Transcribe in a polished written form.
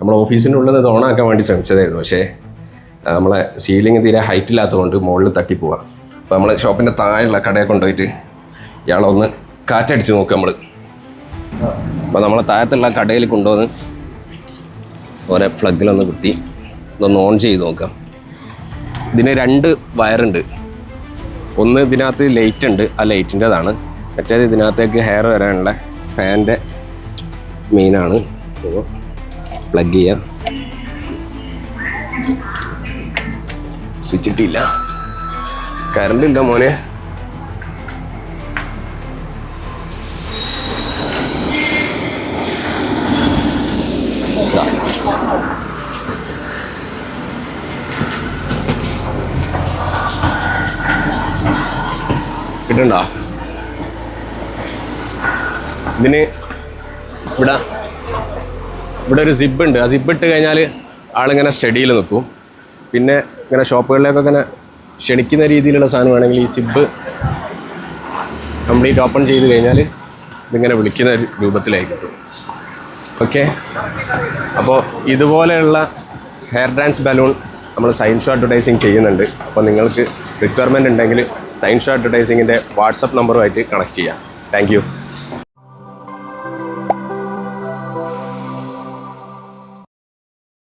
നമ്മൾ ഓഫീസിൻ്റെ ഉള്ളിൽ ഇത് ഓണാക്കാൻ വേണ്ടി ശ്രമിച്ചതായിരുന്നു. പക്ഷേ നമ്മളെ സീലിംഗ് തീരെ ഹൈറ്റ് ഇല്ലാത്തതുകൊണ്ട് മുകളിൽ തട്ടിപ്പോവാം. അപ്പോൾ നമ്മൾ ഷോപ്പിൻ്റെ താഴെയുള്ള കടയെ കൊണ്ടുപോയിട്ട് ഇയാളൊന്ന് കാറ്റടിച്ച് നോക്കുക നമ്മൾ. അപ്പോൾ നമ്മളെ താഴത്തുള്ള കടയിൽ കൊണ്ടുവന്ന് ഓരോ പ്ലഗിലൊന്ന് കുത്തി ഇതൊന്ന് ഓൺ ചെയ്ത് നോക്കാം. ഇതിന് 2 വയറുണ്ട്. ഒന്ന് ഇതിനകത്ത് ലൈറ്റ് ഉണ്ട്, ആ ലൈറ്റിൻ്റെതാണ്. മറ്റേത് ഇതിനകത്തേക്ക് ഹെയർ വരാനുള്ള ഫാൻ്റെ മെയിനാണ്. പ്ലഗ് ചെയ്യാം. സ്വിച്ച് ഇട്ടില്ല, കറണ്ട് ഇല്ല മോനെ. കിട്ടണ്ടോ? ഇതിന് ഇവിടെ ഒരു സിബ് ഉണ്ട്. ആ സിബ് ഇട്ട് കഴിഞ്ഞാൽ ആളിങ്ങനെ സ്റ്റഡിയിൽ നിൽക്കും. പിന്നെ ഇങ്ങനെ ഷോപ്പുകളിലേക്കൊക്കെ ഇങ്ങനെ ക്ഷണിക്കുന്ന രീതിയിലുള്ള സാധനമാണെങ്കിൽ ഈ സിബ് കംപ്ലീറ്റ് ഓപ്പൺ ചെയ്ത് കഴിഞ്ഞാൽ ഇതിങ്ങനെ വിളിക്കുന്ന രൂപത്തിലായി കിട്ടും. ഓക്കെ, അപ്പോൾ ഇതുപോലെയുള്ള ഹെയർ ഡാൻസ് ബലൂൺ നമ്മൾ സയൻ ഷോ അഡ്വർടൈസിങ് ചെയ്യുന്നുണ്ട്. അപ്പോൾ നിങ്ങൾക്ക് റിക്വയർമെൻറ്റ് ഉണ്ടെങ്കിൽ സയൻ ഷോ അഡ്വർടൈസിങ്ങിൻ്റെ വാട്സപ്പ് നമ്പറുമായിട്ട് കണക്ട് ചെയ്യാം. Thank you.